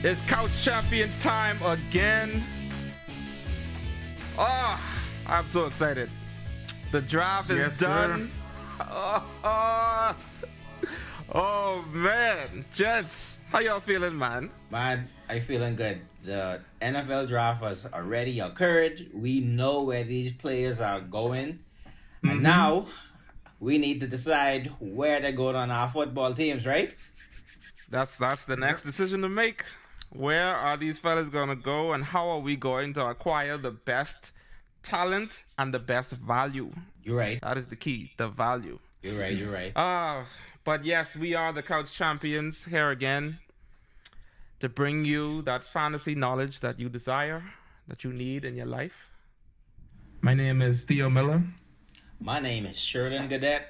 It's Couch Champions time again. Oh, I'm so excited. The draft is done. Oh, man. Gents, how y'all feeling, man? Man, I feeling good. The NFL draft has already occurred. We know where these players are going. And now we need to decide where they're going on our football teams, right? That's the next decision to make. Where are these fellas going to go, and how are we going to acquire the best talent and the best value? You're right. That is the key, the value. You're right. But yes, we are the Couch Champions here again to bring you that fantasy knowledge that you desire, that you need in your life. My name is Theo Miller. My name is Shirlen Gadet.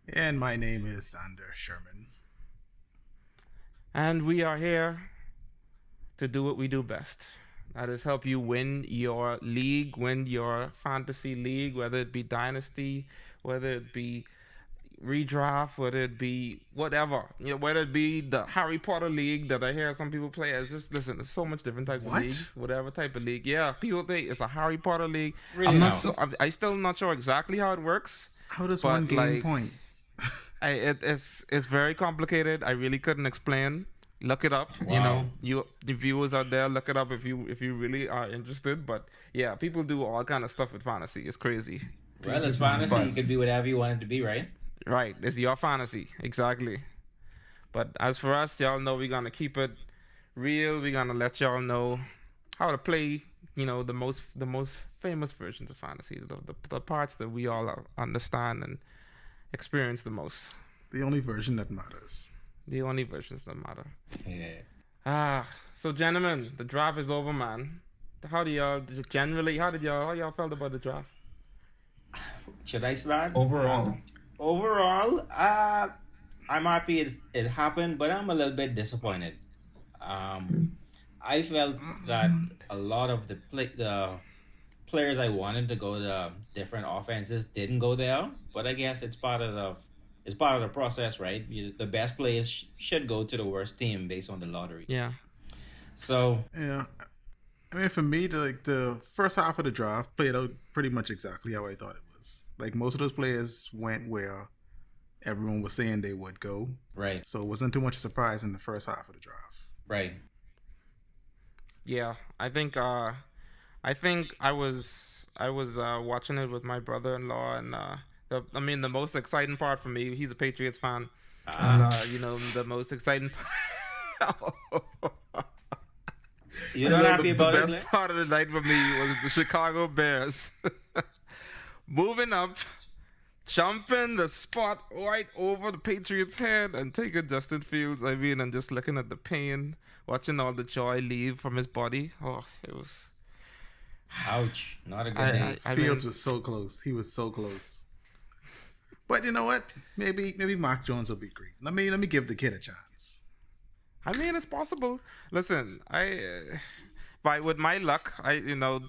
And my name is Sander Sherman. And we are here to do what we do best. That is help you win your league, win your fantasy league, whether it be Dynasty, whether it be redraft, whether it be whatever. You know, whether it be the Harry Potter league that I hear some people play. It's just, listen, there's so much different types of leagues. Whatever type of league. Yeah, people think it's a Harry Potter league. Really I still not sure exactly how it works. How does one gain points? It's very complicated. I really couldn't explain. Look it up. Wow. You know, the viewers out there, look it up if you really are interested. But yeah, people do all kind of stuff with fantasy. It's crazy. Well, it's fantasy. It could be whatever you want it to be, right? Right. It's your fantasy. Exactly. But as for us, y'all know we're gonna keep it real. We're gonna let y'all know how to play, you know, the most famous versions of fantasy, the parts that we all understand and experience the most. The only version that matters. The only versions that matter. Yeah. So gentlemen, the draft is over, man. How did y'all felt about the draft? Should I start? Overall, I'm happy it happened, but I'm a little bit disappointed. I felt that a lot of the players I wanted to go to different offenses didn't go there, but I guess it's part of the process, right? The best players should go to the worst team based on the lottery. Yeah. So yeah, I mean, for me, the first half of the draft played out pretty much exactly how I thought it was. Like, most of those players went where everyone was saying they would go. Right. So it wasn't too much surprise in the first half of the draft. Right. Yeah, I think I was watching it with my brother-in-law, and the most exciting part for me, he's a Patriots fan, and you know, the most exciting You're not happy about it? The best part of the night for me was the Chicago Bears moving up, jumping the spot right over the Patriots' head and taking Justin Fields, and just looking at the pain, watching all the joy leave from his body. Oh, it was... Ouch. Not a good day. Fields was so close. He was so close. But you know what? Maybe Mark Jones will be great. Let me give the kid a chance. I mean, it's possible. Listen, with my luck,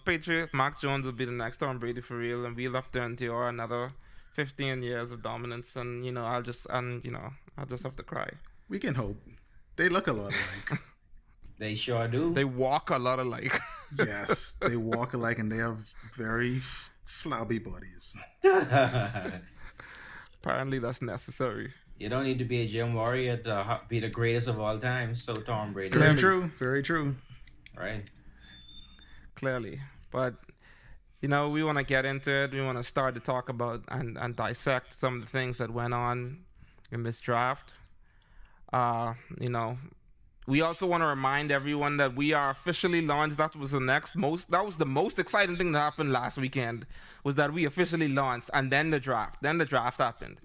Patriots, Mark Jones will be the next Tom Brady for real, and we'll have to endure another 15 years of dominance, and I'll just have to cry. We can hope. They look a lot alike. They sure do. They walk a lot alike. Yes, they walk alike, and they have very flabby bodies. Apparently, that's necessary. You don't need to be a gym warrior to be the greatest of all time. So Tom Brady. Very true. Very true. Right. Clearly. But, we want to get into it. We want to start to talk about and dissect some of the things that went on in this draft. We also want to remind everyone that we are officially launched. That was the most exciting thing that happened last weekend, was that we officially launched, and then the draft happened.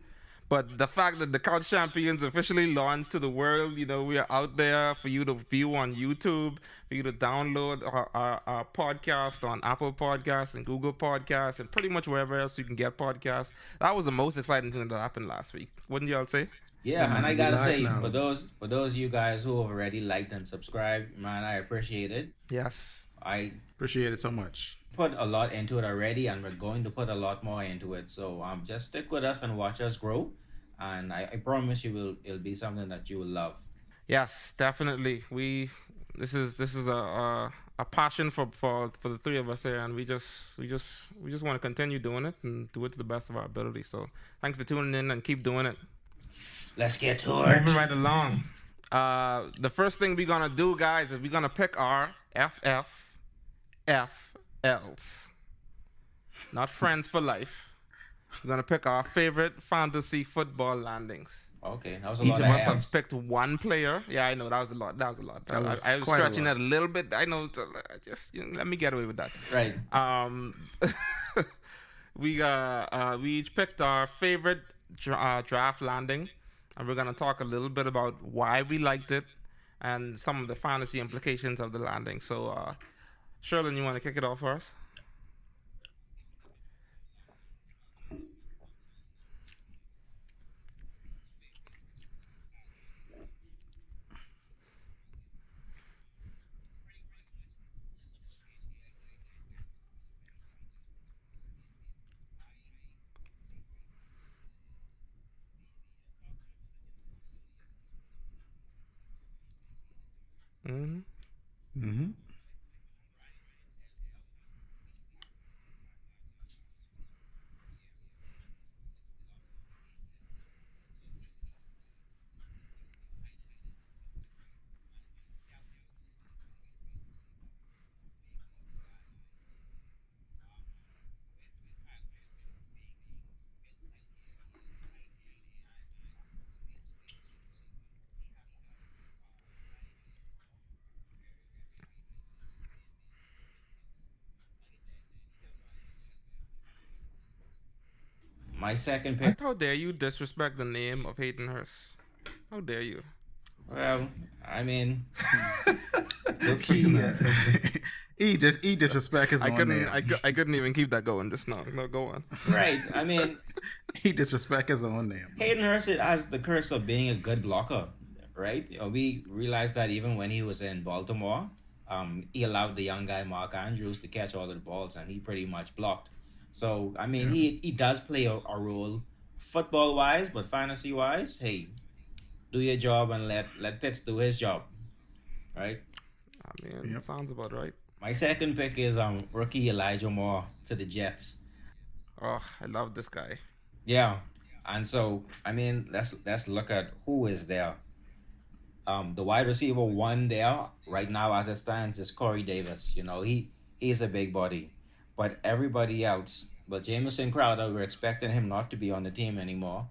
But the fact that the Couch Champions officially launched to the world, we are out there for you to view on YouTube, for you to download our podcast on Apple Podcasts and Google Podcasts and pretty much wherever else you can get podcasts. That was the most exciting thing that happened last week. Wouldn't y'all say? Yeah, and I gotta say, for those of you guys who have already liked and subscribed, man, I appreciate it. Yes. I appreciate it so much. Put a lot into it already, and we're going to put a lot more into it. So just stick with us and watch us grow. And I promise you it'll be something that you will love. Yes, definitely. This is a passion for the three of us here, and we just want to continue doing it and do it to the best of our ability. So thanks for tuning in and keep doing it. Let's get to Moving it. right along. The first thing we're gonna do, guys, is we're gonna pick our FFFLs, not friends for life. We're gonna pick our favorite fantasy football landings. Okay, that was a Each lot of of us have F's. picked one player. Yeah, I know that was a lot. That was a lot. That was I was quite a stretching lot. it a little bit. I know. Just let me get away with that. Right. Um, we each picked our favorite draft landing, and we're gonna talk a little bit about why we liked it and some of the fantasy implications of the landing. So, Shirlen, you want to kick it off for us? Mm-hmm. Mm-hmm. My second Like, pick. how dare you disrespect the name of Hayden Hurst? How dare you? Well, I mean, good for He, you, man. he disrespect his I own couldn't. name. I couldn't even keep that going just now. No, go on. Right. I mean, He disrespect his own name. Hayden Hurst has the curse of being a good blocker, right? We realized that even when he was in Baltimore, he allowed the young guy Mark Andrews to catch all of the balls, and he pretty much blocked. So I mean, Yeah. he does play a role football wise, but fantasy wise, hey, do your job and let Pitts do his job, right? I mean, Yep. sounds about right. My second pick is rookie Elijah Moore to the Jets. Oh, I love this guy. Yeah, and so I mean, let's look at who is there. The wide receiver one there right now as it stands is Corey Davis. You know, he's a big body, but everybody else, but Jamison Crowder, we're expecting him not to be on the team anymore.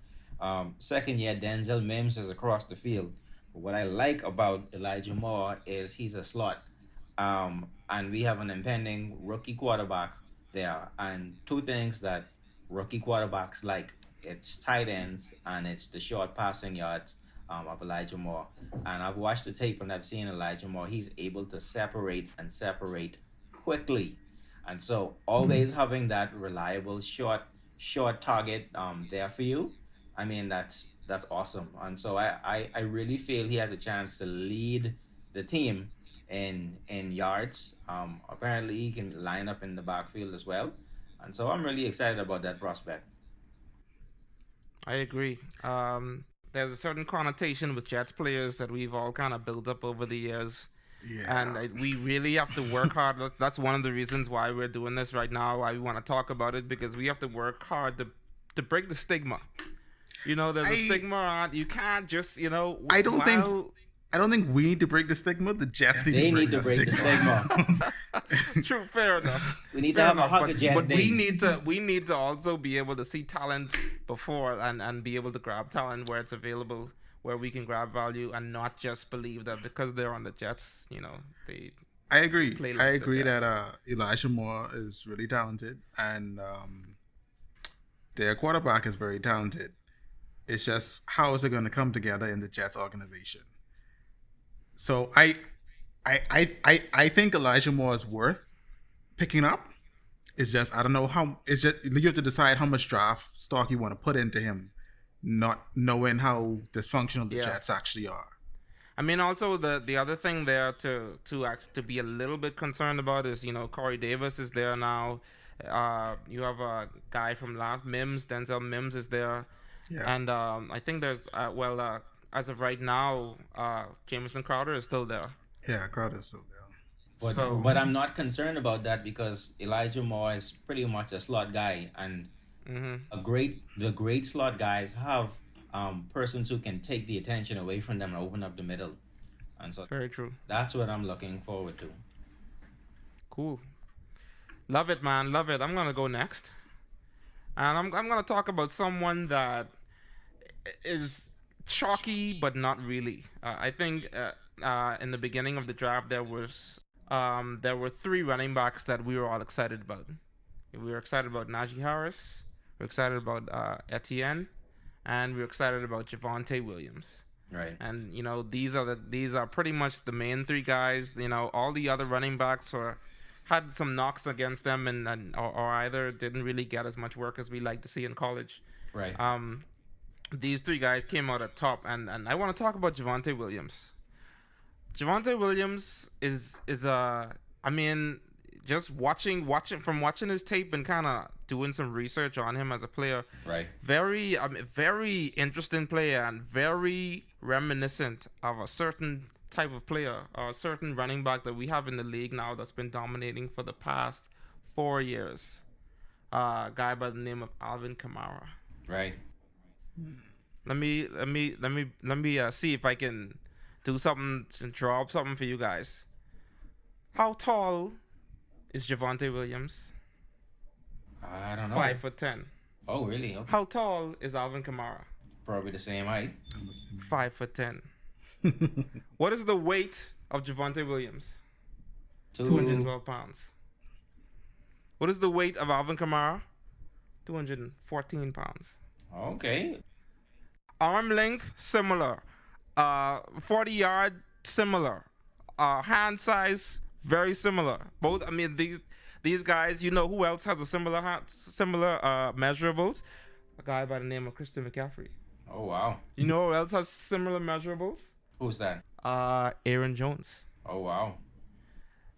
Second year, Denzel Mims is across the field. But what I like about Elijah Moore is he's a slot, and we have an impending rookie quarterback there. And two things that rookie quarterbacks like, it's tight ends and it's the short passing yards of Elijah Moore. And I've watched the tape and I've seen Elijah Moore. He's able to separate and separate quickly. And so always having that reliable short target there for you, I mean that's awesome. And so I really feel he has a chance to lead the team in yards. Apparently he can line up in the backfield as well. And so I'm really excited about that prospect. I agree. There's a certain connotation with Jets players that we've all kind of built up over the years, and Yeah. we really have to work hard. That's one of the reasons why we're doing this right now. Why we want to talk about it, because we have to work hard to break the stigma. You know, there's a I stigma on. You can't just, I don't think while I don't think we need to break the stigma. The Jets need They to break need to the break the stigma. True, fair enough. We need to Fair have a enough, Hawker Jet but Day. we need to also be able to see talent before and be able to grab talent where it's available, where we can grab value and not just believe that because they're on the Jets, they I agree. play I like the agree that Jets. Elijah Moore is really talented, and their quarterback is very talented. It's just how is it going to come together in the Jets organization? So I think Elijah Moore is worth picking up. It's just I don't know how. It's just you have to decide how much draft stock you want to put into him, not knowing how dysfunctional the Yeah. Jets actually are. I mean, also the other thing there to be a little bit concerned about is Corey Davis is there now. You have a guy from last Mims, Denzel Mims is there, Yeah. and I think there's as of right now, Jamison Crowder is still there. Yeah, Crowder's still there. But I'm not concerned about that because Elijah Moore is pretty much a slot guy, and the great slot guys have persons who can take the attention away from them and open up the middle, and so Very true. that's what I'm looking forward to. Cool. Love it, man. Love it. I'm gonna go next, and I'm gonna talk about someone that is chalky but not really. I think in the beginning of the draft there were three running backs that we were all excited about. We were excited about Najee Harris, we were excited about Etienne, and we were excited about Javonte Williams. Right. And these are pretty much the main three guys. All the other running backs had some knocks against them, or either didn't really get as much work as we like to see in college. Right. These three guys came out at top, and I want to talk about Javonte Williams. Javonte Williams is just watching his tape and kind of doing some research on him as a player. Right. Very interesting player and very reminiscent of a certain type of player or a certain running back that we have in the league now that's been dominating for the past 4 years. A guy by the name of Alvin Kamara. Right. Let me see if I can do something and draw up something for you guys. How tall is Javonte Williams? I don't know. 5'10". Oh, really? Okay. How tall is Alvin Kamara? Probably the same height. 5'10". What is the weight of Javonte Williams? 212. 212 pounds. What is the weight of Alvin Kamara? 214 pounds. Okay. Arm length, similar. 40-yard, similar. Hand size, very similar. Both. These guys. Who else has a similar measurables? A guy by the name of Christian McCaffrey. Oh, wow. You know who else has similar measurables? Who's that? Aaron Jones. Oh, wow.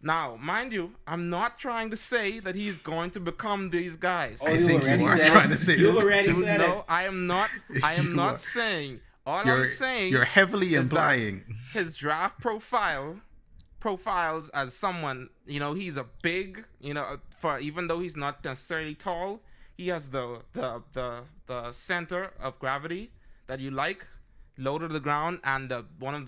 Now, mind you, I'm not trying to say that he's going to become these guys. Oh, you already said it. You already said it. No, I am not. I am not saying. I'm saying you're heavily implying his draft profiles as someone. He's a big. For even though he's not necessarily tall, he has the center of gravity that you like, low to the ground, and one of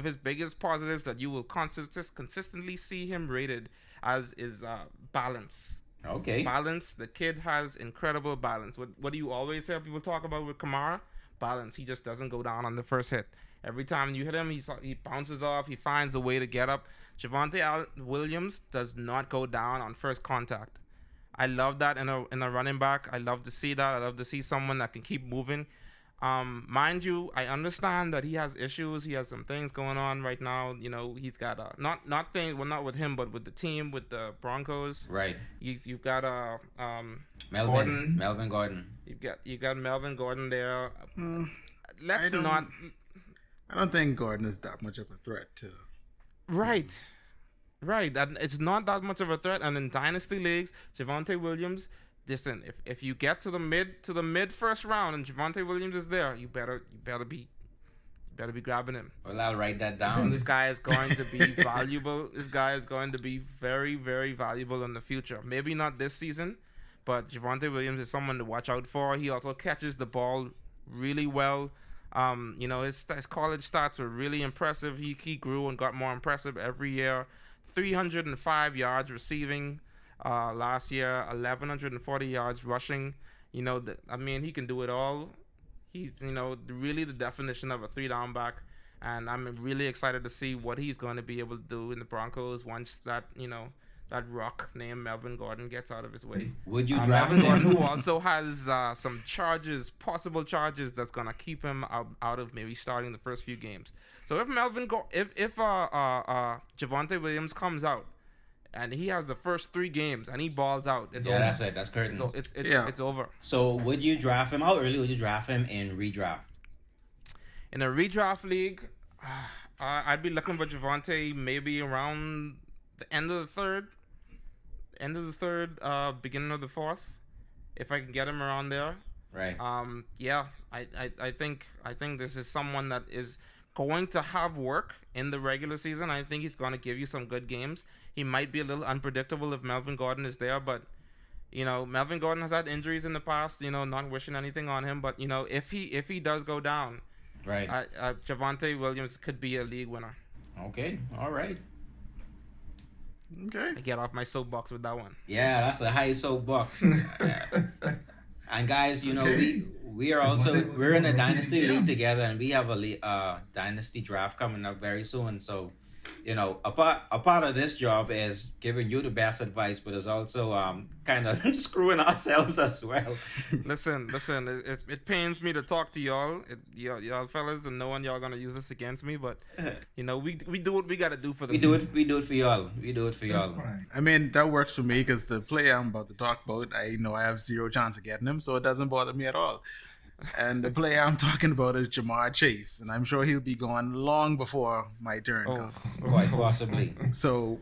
his biggest positives that you will consistently see him rated as is balance. Okay. Balance. The kid has incredible balance. What do you always hear people talk about with Kamara? Balance. He just doesn't go down on the first hit. Every time you hit him, he bounces off. He finds a way to get up. Javonte Williams does not go down on first contact. I love that in a running back. I love to see that. I love to see someone that can keep moving. Mind you, I understand that he has issues. He has some things going on right now. He's got not with him, but with the team, with the Broncos. Right. You've got Melvin Gordon. You got Melvin Gordon there. I don't think Gordon is that much of a threat to. Right. That it's not that much of a threat. And in dynasty leagues, Javonte Williams. Listen, if you get to the mid first round and Javonte Williams is there, you better be grabbing him. Well, I'll write that down. This guy is going to be valuable. This guy is going to be very, very valuable in the future. Maybe not this season, but Javonte Williams is someone to watch out for. He also catches the ball really well. His college stats were really impressive. He grew and got more impressive every year. 305 yards receiving. Last year, 1,140 yards rushing. He can do it all. He's, really the definition of a 3-down back. And I'm really excited to see what he's going to be able to do in the Broncos once that rock named Melvin Gordon gets out of his way. Would you draft Melvin him? Gordon, who also has some possible charges that's going to keep him out of maybe starting the first few games. So if Javonte Williams comes out, and he has the first 3 games, and he balls out. It's over. That's it. That's curtains. So it's over. So would you draft him? How early would you draft him in redraft? In a redraft league, I'd be looking for Javonte maybe around the end of the third, beginning of the fourth, if I can get him around there. Right. Yeah, I think this is someone that is going to have work in the regular season. I think he's going to give you some good games. He might be a little unpredictable if Melvin Gordon is there, but Melvin Gordon has had injuries in the past. Not wishing anything on him, but if he does go down, Right. Javonte Williams could be a league winner. Okay. All right. Okay. I get off my soapbox with that one. Yeah, that's a high soapbox. And guys, Okay. we are also we're in a dynasty league together, and we have a dynasty draft coming up very soon. So, a part of this job is giving you the best advice, but it's also kind of screwing ourselves as well. Listen, it pains me to talk to y'all, y'all fellas, and knowing y'all gonna use this against me. But we do what we gotta do for the We do it. We do it for y'all. We do it for That's y'all. fine. I mean, that works for me because the player I'm about to talk about, I know I have zero chance of getting him, so it doesn't bother me at all. And the player I'm talking about is Jamar Chase, and I'm sure he'll be gone long before my turn comes. Quite possibly. So,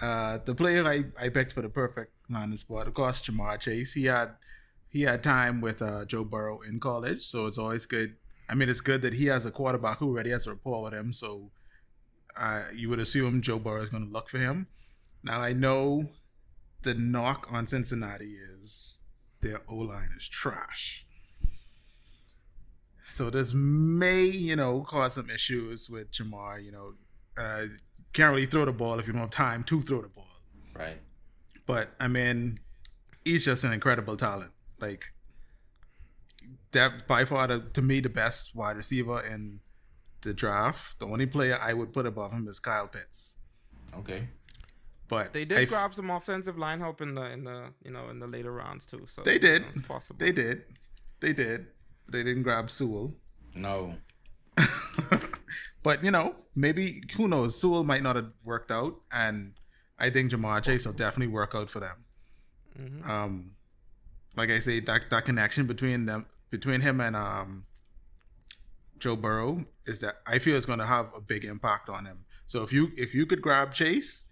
the player I picked for the perfect landing spot, of course, Jamar Chase. He had time with Joe Burrow in college, so it's always good. I mean, it's good that he has a quarterback who already has a rapport with him. So, you would assume Joe Burrow is going to look for him. Now, I know the knock on Cincinnati is their O-line is trash. So this may, cause some issues with Jamar. Can't really throw the ball if you don't have time to throw the ball. Right. But I mean, he's just an incredible talent. Like that by far, to me, the best wide receiver in the draft. The only player I would put above him is Kyle Pitts. Okay. But They did grab some offensive line help in the later rounds too. So They did. It's possible. They did. They didn't grab Sewell. No. But maybe who knows? Sewell might not have worked out, and I think Jamar Chase will definitely work out for them. Mm-hmm. Like I say, that connection between him and Joe Burrow is that I feel is going to have a big impact on him. So if you could grab Chase,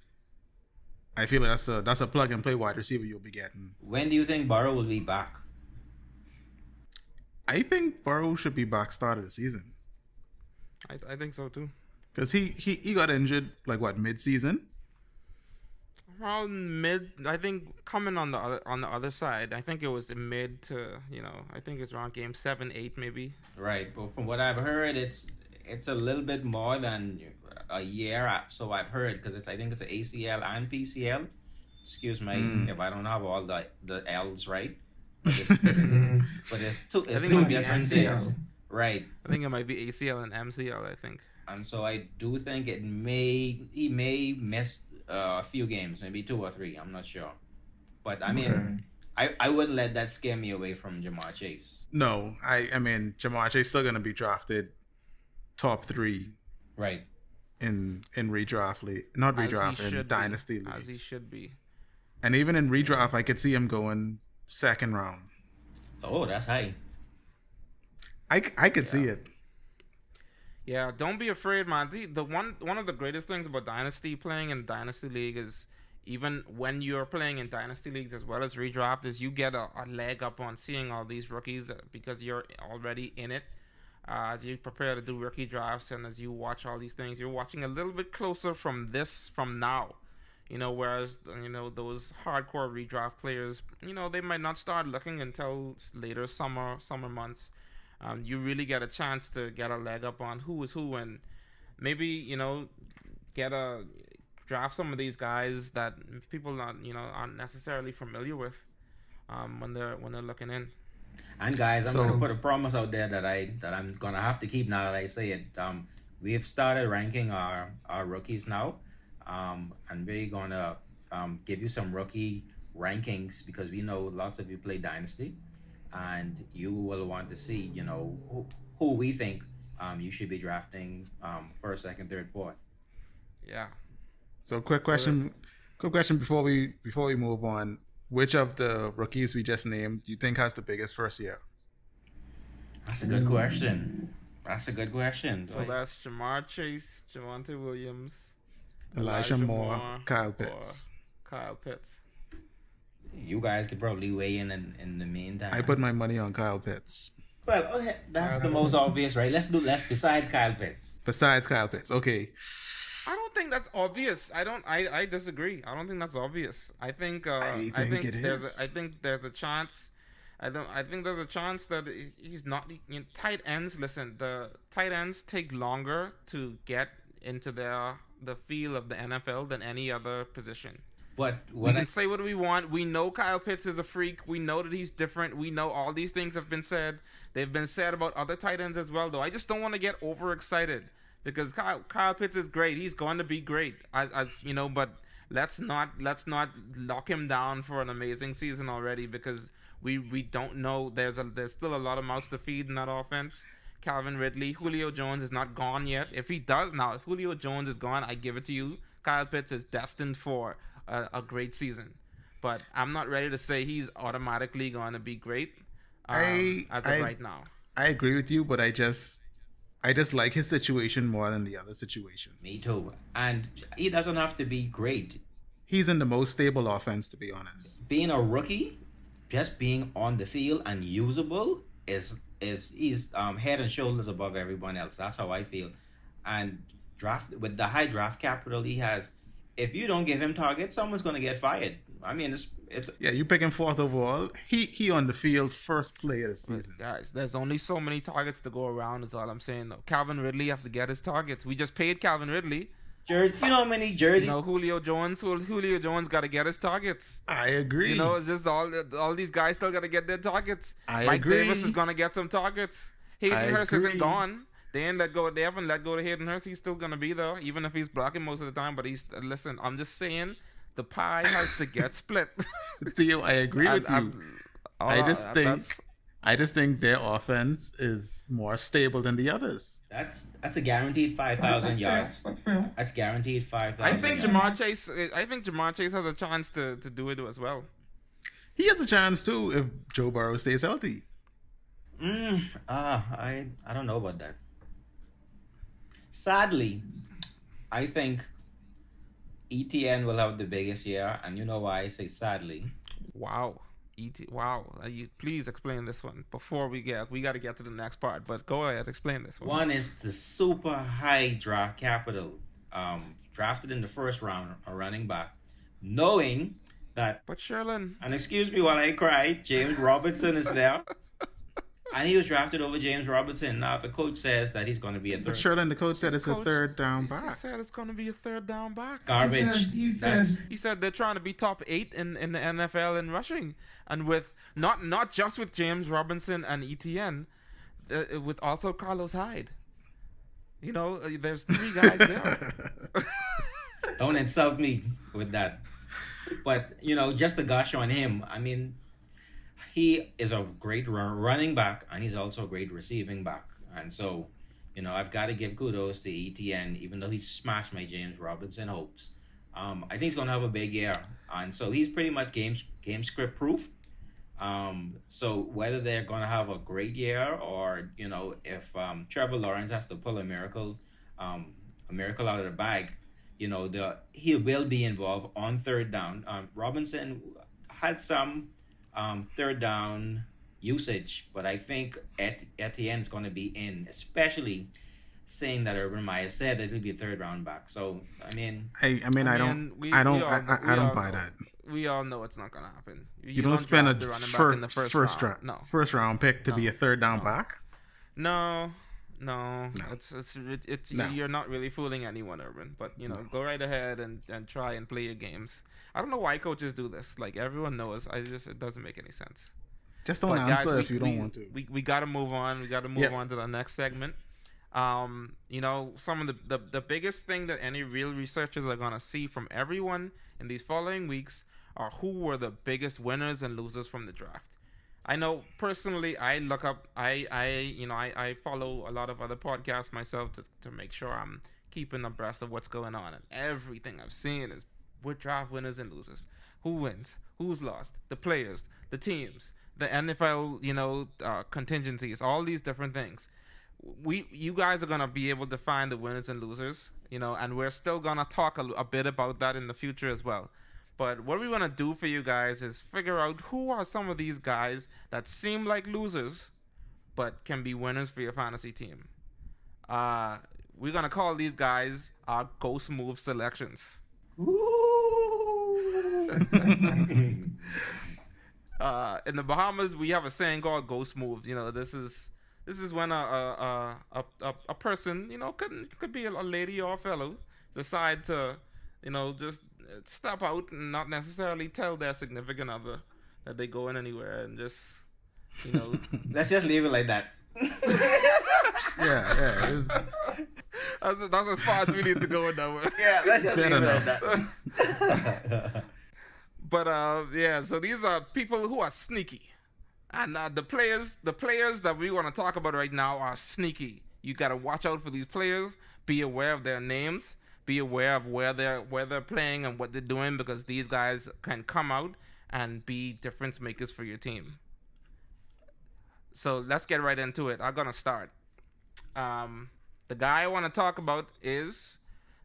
I feel like that's a plug and play wide receiver you'll be getting. When do you think Burrow will be back? I think Burrow should be back start of the season I think so too. because he got injured like mid-season. Around mid, I think coming on the other side, I think it was mid to I think it's around game 7, 8 maybe. Right. But from what I've heard, it's a little bit more than a year. So I've heard because I think it's an ACL and PCL. Excuse me if I don't have all the L's right. But it's two I think it two might be different MCL. things. Right. I think it might be ACL and MCL. I think. And so I do think he may miss a few games, maybe 2 or 3. I'm not sure. But I mean, I wouldn't let that scare me away from Jamar Chase. No, I mean Jamar Chase still gonna be drafted top 3 Right. in redraft league, not As he redraft in should dynasty be, as he leagues. should be. And even in redraft, I could see him going second round. Oh, that's high. I could see it. Yeah, don't be afraid, man. The one of the greatest things about Dynasty playing in Dynasty League is even when you're playing in Dynasty Leagues as well as redraft is you get a leg up on seeing all these rookies because you're already in it. As you prepare to do rookie drafts and as you watch all these things, you're watching a little bit closer from now. Whereas those hardcore redraft players, they might not start looking until later summer months. You really get a chance to get a leg up on who is who, and maybe draft some of these guys that people aren't necessarily familiar with when they're looking in. And guys, I'm gonna put a promise out there that I'm gonna have to keep now that I say it. We've started ranking our rookies now, and we're gonna give you some rookie rankings because we know lots of you play Dynasty, and you will want to see who we think you should be drafting first, second, third, fourth. Yeah. So quick question before we move on. Which of the rookies we just named do you think has the biggest first year? That's a good question. So that's Jamar Chase, Javonte Williams, Elijah Moore, Kyle Pitts. or Kyle Pitts. You guys could probably weigh in the I meantime. put my money on Kyle Pitts. Well, okay, that's the most obvious, right? Let's do less besides Kyle Pitts. Besides Kyle Pitts, okay. I don't think that's obvious. I don't. I disagree. I don't think that's obvious. I think. I I think think it there's. is. I think there's a chance. I don't. I think there's a chance that he's not. Tight ends. Listen, the tight ends take longer to get into the feel of the NFL than any other position. But We can say what we want. We know Kyle Pitts is a freak. We know that he's different. We know all these things have been said. They've been said about other tight ends as well, though. I just don't want to get overexcited because Kyle Pitts is great. He's going to be great, as you know. But let's not lock him down for an amazing season already because we don't know. There's still a lot of mouths to feed in that offense. Calvin Ridley, Julio Jones is not gone yet. If he does now, if Julio Jones is gone, I give it to you. Kyle Pitts is destined for a great season, but I'm not ready to say he's automatically going to be great as of right now. I agree with you, but I just like his situation more than the other situations. me too. And he doesn't have to be great. He's in the most stable offense, to be honest. Being a rookie, just being on the field and usable is he's head and shoulders above everyone else. That's how I feel. And draft with the high draft capital he has, if you don't give him targets, someone's gonna get fired. I mean, it's Yeah, you pick him fourth overall. He on the field first play of the season. Guys, there's only so many targets to go around. Is all I'm saying. Though Calvin Ridley have to get his targets. We just paid Calvin Ridley. jersey. You know how many You jerseys? know Julio Jones. Julio Jones got to get his targets. I agree. You know, it's just all these guys still got to get their targets. I Mike agree. Davis is gonna get some targets. Hayden I Hurst agree. isn't gone. They ain't let go. They haven't let go to Hayden Hurst. He's still gonna be there, even if he's blocking most of the time. But he's listen. I'm just saying, the pie has to get split. Theo, I agree with you. I just think that's- I just think their offense is more stable than the others. That's a guaranteed 5,000 yards. That's fair. That's guaranteed 5,000. I think yards. Jamar Chase. I think Jamar Chase has a chance to do it as well. He has a chance too if Joe Burrow stays healthy. I don't know about that. Sadly, I think ETN will have the biggest year, and you know why I say sadly. Wow. Wow. You please explain this one before we got to get to the next part. But go ahead, explain this one. One is the super high draft capital, drafted in the first round, a running back, knowing that. But Shirlen, And excuse me while I cry, James Robinson is there. And he was drafted over James Robinson. Now the coach says that he's going to be a But third. Shirley, the coach said it's a coach- third down he back. said it's going to be a third down back. Garbage. He That's- said He said they're trying to be top 8 in the NFL in rushing, and with not just with James Robinson and ETN, with also Carlos Hyde. You know, there's 3 guys there. Don't insult me with that. But, you know, just to gush on him, I mean, he is a great running back, and he's also a great receiving back. And so, you know, I've got to give kudos to ETN, even though he smashed my James Robinson hopes. I think he's going to have a big year. And so he's pretty much game script proof. So whether they're going to have a great year or, you know, if Trevor Lawrence has to pull a miracle out of the bag, you know, he will be involved on third down. Robinson had some third down usage, but I think Etienne is going to be in, especially saying that Urban Meyer said that he'll be a third round back. So I mean, I don't buy that. We all know it's not gonna happen. You don't spend a draft the running back in the first round. No, first round pick to be a third down back. no. No. It's No. You're not really fooling anyone, Urban. But you know, go right ahead and try and play your games. I don't know why coaches do this. Like everyone knows, it doesn't make any sense. Just don't But guys, answer if you don't want to. We gotta move on. We gotta move Yep. on to the next segment. You know, some of the biggest thing that any real researchers are gonna see from everyone in these following weeks are who were the biggest winners and losers from the draft. I know personally, I look up, I follow a lot of other podcasts myself to make sure I'm keeping abreast of what's going on, and everything I've seen is with draft winners and losers. Who wins? Who's lost? The players, the teams, the NFL, contingencies, all these different things. You guys are gonna be able to find the winners and losers, and we're still gonna talk a bit about that in the future as well. But what we want to do for you guys is figure out who are some of these guys that seem like losers, but can be winners for your fantasy team. Uh, we're gonna call these guys our ghost move selections. In the Bahamas, we have a saying called "ghost moves." This is when a person, could be a lady or a fellow, decide to, just step out and not necessarily tell their significant other that they going anywhere, and just, you know, Let's just leave it like that. Yeah. that's as far as we need to go with that one. Yeah, let's just Said leave it enough. like that. But yeah, so these are people who are sneaky, and the players that we want to talk about right now are sneaky. You gotta watch out for these players. Be aware of their names. Be aware of where they're playing and what they're doing, because these guys can come out and be difference makers for your team. So let's get right into it. I'm gonna start. The guy I want to talk about is,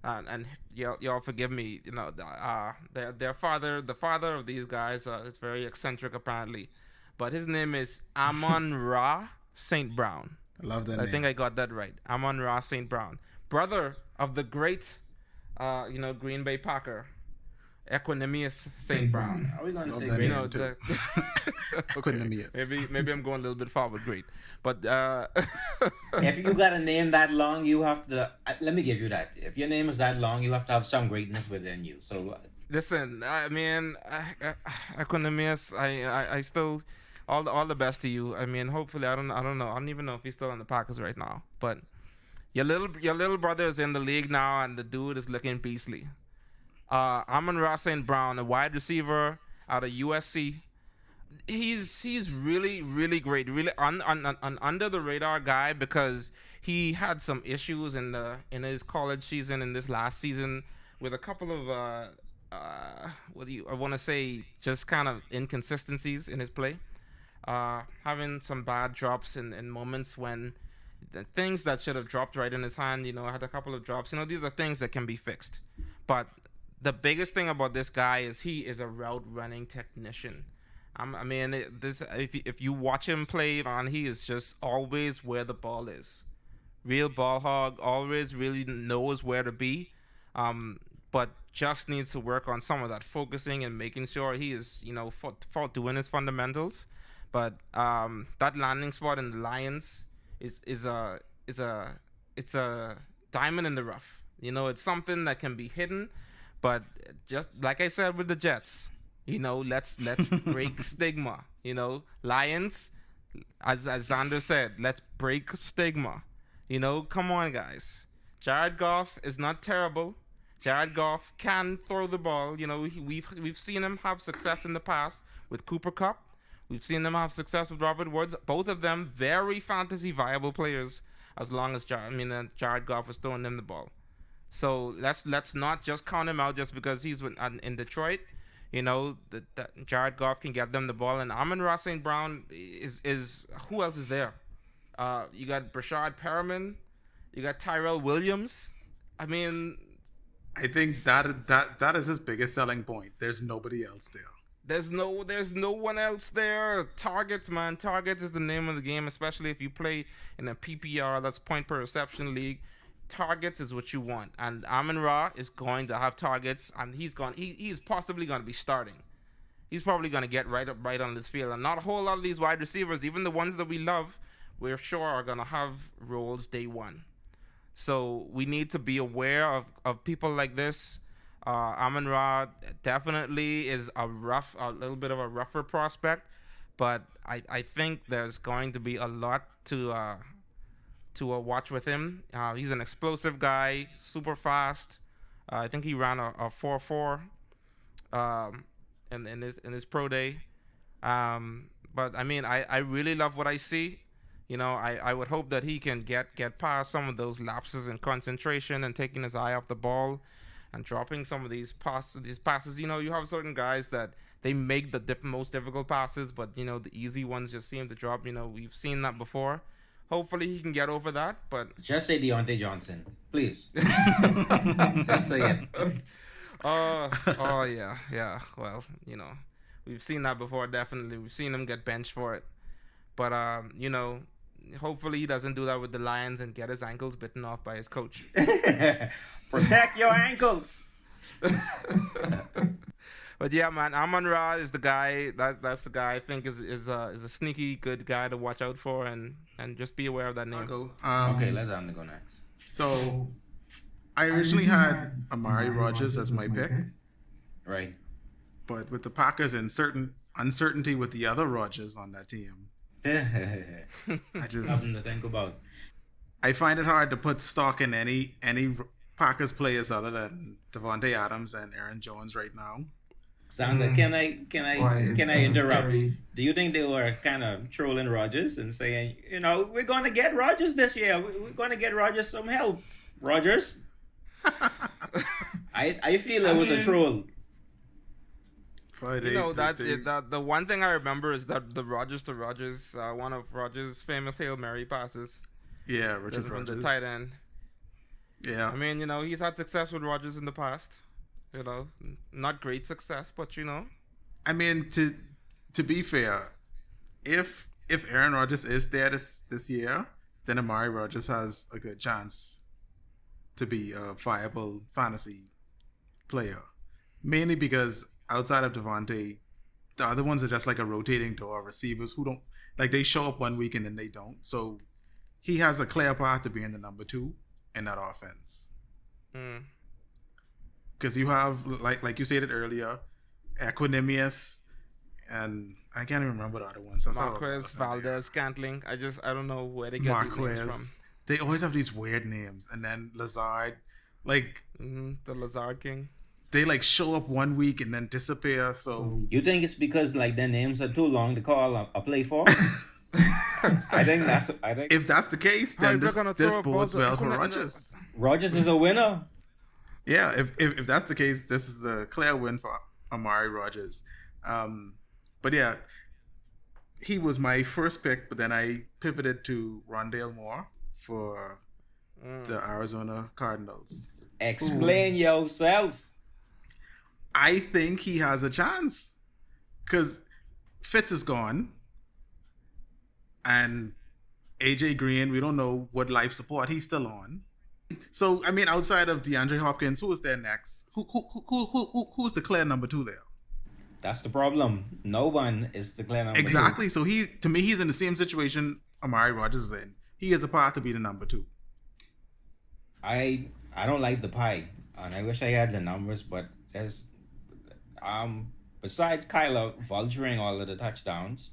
and y'all forgive me, their father, the father of these guys, is very eccentric apparently, but his name is Amon Ra St. Brown. I love that I name. think I got that right. Amon Ra St. Brown, brother of the great, Green Bay Packer, Equanimous St. Brown. Are we going to Love say that great? name. The, Equanimous. maybe I'm going a little bit far with great, but If you got a name that long, you have to. Let me give you that. If your name is that long, you have to have some greatness within you. So, listen, I mean, Equanimous, I still, all the best to you. I mean, hopefully, I don't know. I don't even know if he's still on the Packers right now. But your little brother is in the league now, and the dude is looking beastly. Amon-Ra St. Brown, a wide receiver out of USC. He's really, really great. Really an under the radar guy, because he had some issues in his college season, in this last season, with a couple of I want to say, just kind of inconsistencies in his play. Having some bad drops in moments when the things that should have dropped right in his hand, had a couple of drops. These are things that can be fixed. But the biggest thing about this guy is he is a route running technician. If you watch him play, man, he is just always where the ball is. Real ball hog, always really knows where to be, but just needs to work on some of that focusing and making sure he is, for doing his fundamentals. But that landing spot in the Lions is a diamond in the rough. It's something that can be hidden, but just like I said with the Jets. Let's break stigma. Lions, as Xander said, let's break stigma. Come on, guys. Jared Goff is not terrible. Jared Goff can throw the ball. We've seen him have success in the past with Cooper Kupp. We've seen him have success with Robert Woods. Both of them very fantasy viable players, as long as Jared Goff is throwing them the ball. So let's not just count him out just because he's in Detroit. That Jared Goff can get them the ball, and Amon-Ra St. Brown is who else is there? You got Brashad Perriman, you got Tyrell Williams. I mean, I think that is his biggest selling point. There's nobody else there. there's no one else there. Targets, man. Targets is the name of the game, especially if you play in a PPR, that's point per reception league. Targets is what you want, and Amon-Ra is going to have targets, and he's possibly going to be starting. He's probably going to get right on this field, and not a whole lot of these wide receivers, even the ones that we love, we're sure are going to have roles day one. So we need to be aware of people like this. Amon-Ra definitely is a little bit of a rougher prospect, but I think there's going to be a lot to watch with him. He's an explosive guy, super fast. I think he ran a 4.4 in his pro day. But I mean, I really love what I see. I would hope that he can get past some of those lapses in concentration and taking his eye off the ball and dropping some of these passes. You have certain guys that they make the most difficult passes, but the easy ones just seem to drop. We've seen that before. Hopefully he can get over that, but Just say Deontay Johnson, please. Just say it. Oh yeah, yeah. Well, we've seen that before. Definitely, we've seen him get benched for it. But hopefully he doesn't do that with the Lions and get his ankles bitten off by his coach. Protect your ankles. But yeah, man, Amon Ra is the guy. That's the guy I think is a sneaky good guy to watch out for, and just be aware of that I'll name. go. Okay, let's go next. So I originally had Amari Rogers as my pick, Right. but with the Packers and certain uncertainty with the other Rogers on that team, I Something just to think about. I find it hard to put stock in any Packers players other than Devontae Adams and Aaron Jones right now. Sander, can I interrupt? Do you think they were kind of trolling Rogers and saying, we're going to get Rogers this year. We're going to get Rogers some help. Rogers? I feel it was a troll. The one thing I remember is that the Rogers to Rogers, one of Rogers' famous Hail Mary passes. Yeah, Richard from Rogers. the tight end. Yeah. I mean, he's had success with Rogers in the past. Not great success, but I mean, to be fair, if Aaron Rodgers is there this year, then Amari Rodgers has a good chance to be a viable fantasy player. Mainly because outside of Devontae, the other ones are just like a rotating door receivers who don't they show up one week and then they don't. So he has a clear path to being the number 2 in that offense. Because you have like you said it earlier, Equanimous, and I can't even remember the other ones. Marquez, Valdez, Scantling. I don't know where they get these names from. They always have these weird names, and then Lazard, the Lazard King. They show up one week and then disappear. So you think it's because their names are too long to call a play for? I think if that's the case, then this bodes well for Rodgers. Rodgers is a winner. Yeah, if that's the case, this is the clear win for Amari Rodgers. But yeah, he was my first pick, but then I pivoted to Rondale Moore for the Arizona Cardinals. Explain yourself. I think he has a chance because Fitz is gone, and AJ Green, we don't know what life support he's still on. So I mean, outside of DeAndre Hopkins, who is there next? Who's the clear number 2 there? That's the problem. No one is the clear number 2. Exactly. So he's in the same situation Amari Rodgers is in. He has a path to be the number 2. I don't like the pie, and I wish I had the numbers, but there's besides Kyler vulturing all of the touchdowns,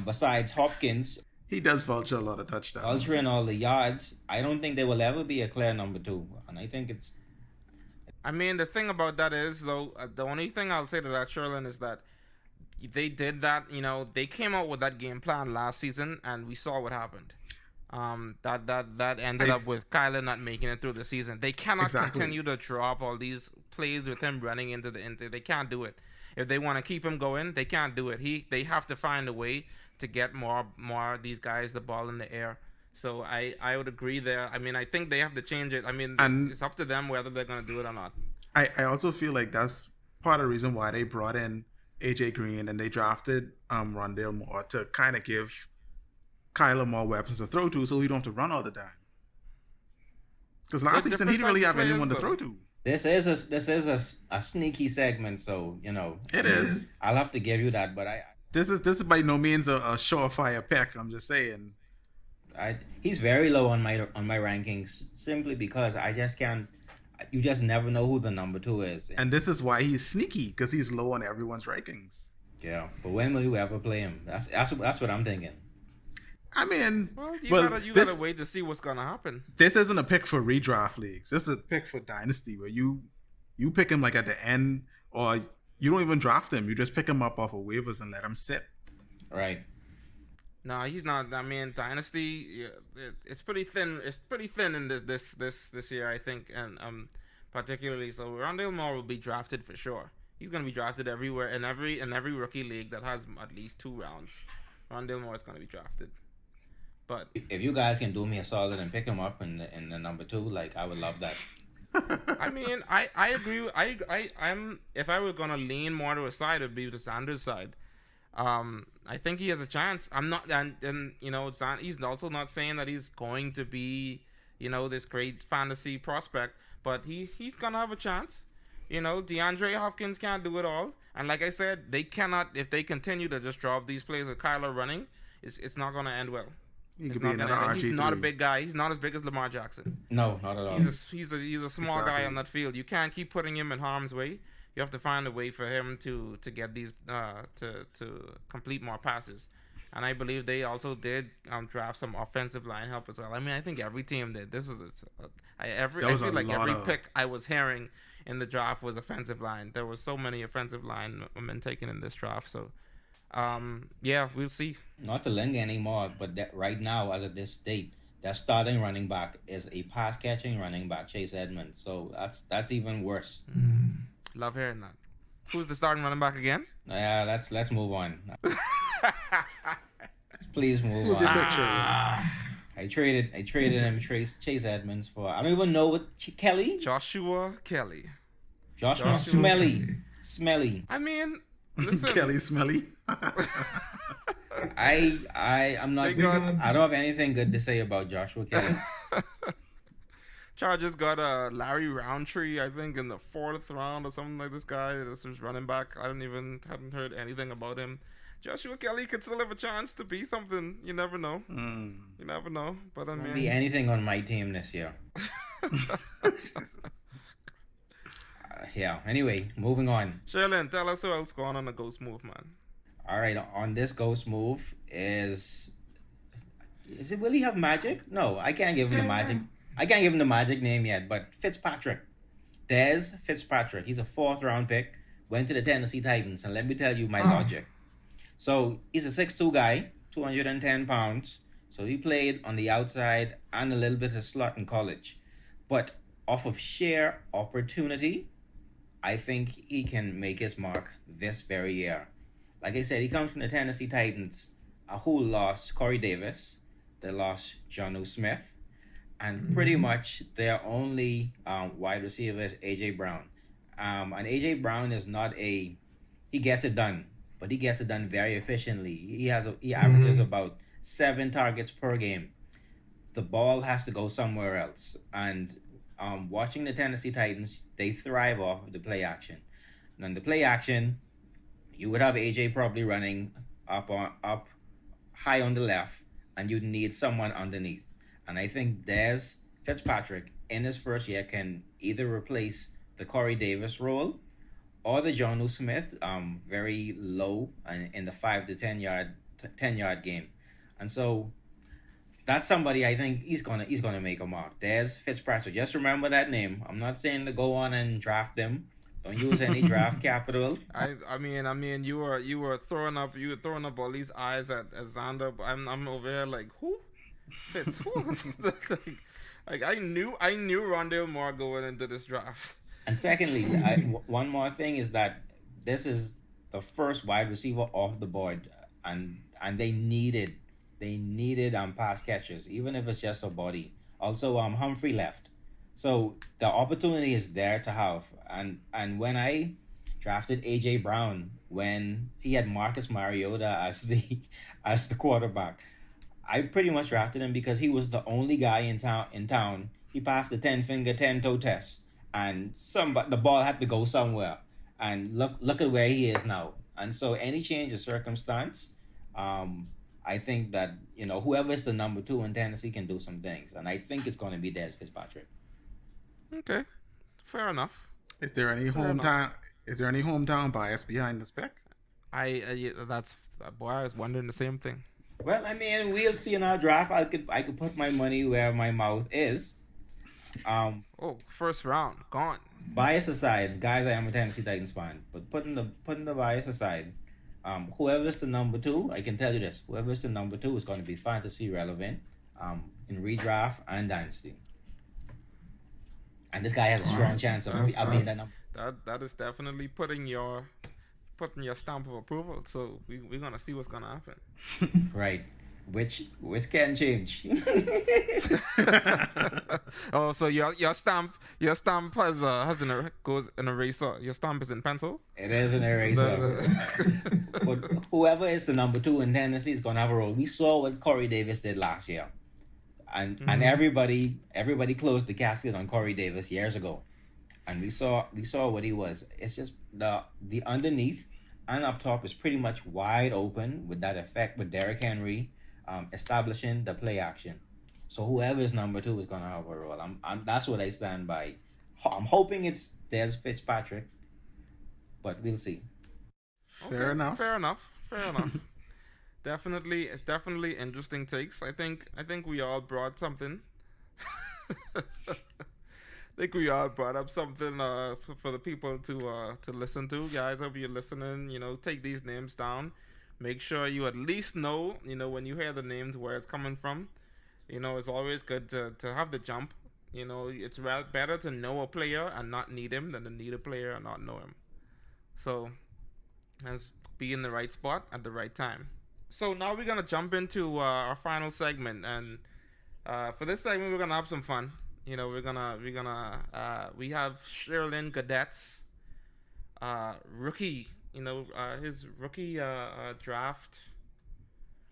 besides Hopkins. He does vulture a lot of touchdowns. Vulturing all the yards. I don't think there will ever be a clear number 2. And I think it's... I mean, the thing about that is, though, the only thing I'll say to that, Shirlen, is that they did that, they came out with that game plan last season, and we saw what happened. That ended up with Kyler not making it through the season. They cannot continue to drop all these plays with him running into the Inter. They can't do it. If they want to keep him going, they can't do it. They have to find a way to get more of these guys the ball in the air. So I would agree there. I mean, I think they have to change it. I mean, it's up to them whether they're going to do it or not. I also feel like that's part of the reason why they brought in AJ Green and they drafted Rondale Moore to kind of give Kyler more weapons to throw to so he don't have to run all the time. Because last season he didn't really have anyone to throw to. This is a sneaky segment, so it is. I'll have to give you that, but This is by no means a surefire pick. I'm just saying. He's very low on my rankings simply because I just can't. You just never know who the number 2 is. And this is why he's sneaky because he's low on everyone's rankings. Yeah, but when will you ever play him? That's what I'm thinking. I mean, you gotta wait to see what's gonna happen. This isn't a pick for redraft leagues. This is a pick for dynasty where you pick him at the end, or you don't even draft him. You just pick him up off of waivers and let him sit. Right. No, he's not. I mean, dynasty, it's pretty thin. It's pretty thin in this year, I think, and particularly. So Rondale Moore will be drafted for sure. He's gonna be drafted everywhere in every rookie league that has at least 2 rounds. Rondale Moore is gonna be drafted. But if you guys can do me a solid and pick him up in the number 2, I would love that. I mean, I agree. I'm if I were gonna lean more to a side, it'd be the Sanders side. I think he has a chance. I'm not, and you know, he's also not saying that he's going to be, you know, this great fantasy prospect, but he's gonna have a chance. You know, DeAndre Hopkins can't do it all, and like I said, they cannot if they continue to just drop these plays with Kyler running. It's not gonna end well. He It's could be not gonna another end well. RG3. He's not a big guy. He's not as big as Lamar Jackson. No, not at all. He's a small guy Exactly. on that field. You can't keep putting him in harm's way. You have to find a way for him to get these to complete more passes. And I believe they also did draft some offensive line help as well. I mean, I think every team did. This was I feel like every pick I was hearing in the draft was offensive line. There were so many offensive linemen taken in this draft. So, yeah, we'll see. Not to linger anymore, but that right now, as of this state, their starting running back is a pass catching running back, Chase Edmonds. So that's even worse. Love hearing that. Who's the starting running back again? Yeah, let's move on. Please move Who's on. your picture? I traded him Chase Edmonds for I don't even know what Kelly Joshua Kelly. Joshua Smelly. I mean, listen. Kelly Smelly. I'm not. They got- I don't have anything good to say about Joshua Kelly. Chargers got Larry Roundtree, I think, in the 4th round or something like this guy. This was running back. I hadn't heard anything about him. Joshua Kelly could still have a chance to be something. You never know. You never know. But I Won't be mean, anything on my team this year. Yeah. Anyway, moving on. Shirlen, tell us who else going on the ghost move, man. All right, on this ghost move is it Will he have magic? No, I can't give him the magic. I can't give him the magic name yet, but Fitzpatrick. Dez Fitzpatrick. He's a 4th round pick. Went to the Tennessee Titans, and let me tell you my logic. So he's a 6'2" guy, 210 pounds. So he played on the outside and a little bit of slot in college. But off of sheer opportunity, I think he can make his mark this very year. Like I said, he comes from the Tennessee Titans, who lost Corey Davis. They lost Jonnu Smith. And pretty much their only wide receiver is A.J. Brown. And A.J. Brown is not he gets it done, but he gets it done very efficiently. He averages about 7 targets per game. The ball has to go somewhere else. And watching the Tennessee Titans, they thrive off the play action. And then the play action, you would have AJ probably running up high on the left, and you'd need someone underneath. And I think Dez Fitzpatrick in his first year can either replace the Corey Davis role or the Jonnu Smith, very low and in the 5 to 10 yard game. And so that's somebody I think he's gonna make a mark. Dez Fitzpatrick. Just remember that name. I'm not saying to go on and draft him. Don't use any draft capital. I mean, you were throwing up all these eyes at Xander. But I'm over here like who? Fitz who? like I knew Rondale Moore going into this draft. And secondly, one more thing is that this is the first wide receiver off the board, and they needed pass catchers, even if it's just a body. Also, Humphrey left, so the opportunity is there to have. And when I drafted AJ Brown, when he had Marcus Mariota as the quarterback, I pretty much drafted him because he was the only guy in town. He passed the 10-finger 10-toe test. And the ball had to go somewhere, and look at where he is now. And so, any change of circumstance, I think that whoever is the number 2 in Tennessee can do some things, and I think it's going to be Dez Fitzpatrick. Okay, fair enough. Is there any hometown bias behind this pick? I was wondering the same thing. Well, I mean, we'll see in our draft. I could put my money where my mouth is. First round gone. Bias aside, guys, I am a Tennessee Titans fan, but putting the bias aside, whoever's the number 2, I can tell you this: whoever's the number 2 is going to be fantasy relevant, in redraft and dynasty. And this guy has a strong chance of being that number. That is definitely putting your stamp of approval. So we're gonna see what's gonna happen. Right. which can change. Oh, so your stamp has goes an eraser. Your stamp is in pencil. It is an eraser. But whoever is the number two in Tennessee is gonna have a role. We saw what Corey Davis did last year, and everybody closed the casket on Corey Davis years ago, and we saw what he was. It's just the underneath and up top is pretty much wide open with that effect with Derrick Henry, establishing the play action. So whoever is number two is gonna have a role. That's what I stand by. I'm hoping it's Des Fitzpatrick, but we'll see. Fair enough. Fair enough. Fair enough. Definitely, it's definitely interesting takes. I think we all brought something. I think we all brought up something for the people to listen to. Guys, hope you're listening. Take these names down. Make sure you at least know, when you hear the names, where it's coming from. It's always good to have the jump. It's better to know a player and not need him than to need a player and not know him. So, let's be in the right spot at the right time. So now we're gonna jump into our final segment, and for this segment we're gonna have some fun. We have Shirlen Cadets rookie. His rookie draft.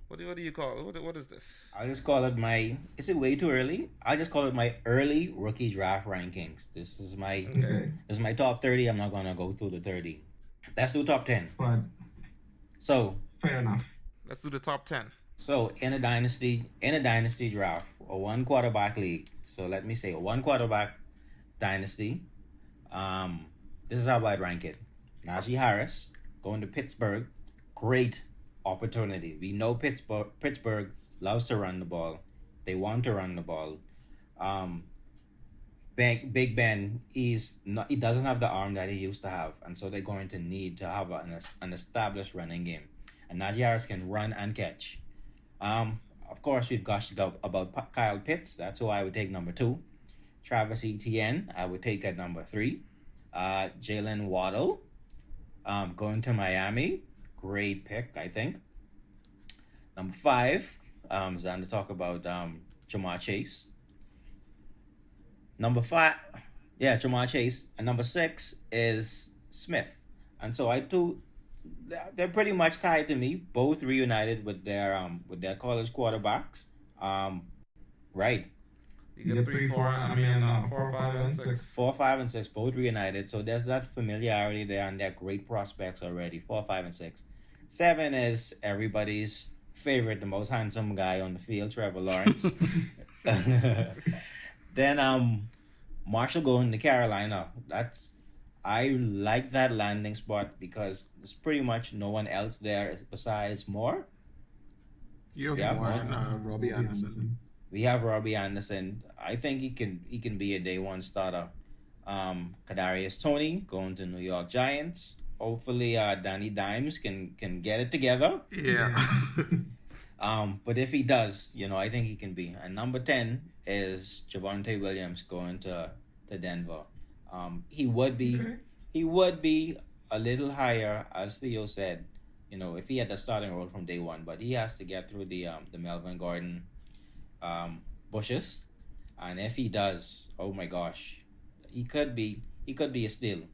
What do you call it? What is this? I'll just call it my. Is it way too early? I'll just call it my early rookie draft rankings. This is my. Okay. This is my top 30. I'm not gonna go through the 30. Let's do top 10. Fine. So Fair enough. Let's do the top 10. So in a dynasty draft, a one quarterback league. So let me say a one quarterback dynasty. This is how I'd rank it. Najee Harris going to Pittsburgh. Great opportunity. We know Pittsburgh loves to run the ball. They want to run the ball. Big Ben, he doesn't have the arm that he used to have, and so they're going to need to have an established running game. And Najee Harris can run and catch. Of course, we've gushed about Kyle Pitts. That's who I would take number 2. Travis Etienne, I would take at number 3. Jalen Waddle, going to Miami. Great pick, I think. Number 5, Xander talk about Jamar Chase. Number 5, Jamar Chase. And number 6 is Smith. And so they're pretty much tied to me. Both reunited with their college quarterbacks. Right. You get 3, 4. I mean, 4, 5, and 6. 4, 5, and 6, both reunited. So there's that familiarity there, and they're great prospects already. 4, 5, and 6. 7 is everybody's favorite, the most handsome guy on the field, Trevor Lawrence. Then Marshall going to Carolina. I like that landing spot because there's pretty much no one else there besides Moore. You Yeah, have Moore Moore. and Robbie Anderson. We have Robbie Anderson. I think he can be a day one starter. Kadarius Toney going to New York Giants. Hopefully, Danny Dimes can get it together. Yeah. But if he does, I think he can be. And number 10 is Javonte Williams going to Denver. He would be a little higher, as Theo said, if he had the starting role from day one. But he has to get through the Melvin Gordon bushes, and if he does, oh my gosh, he could be a steal,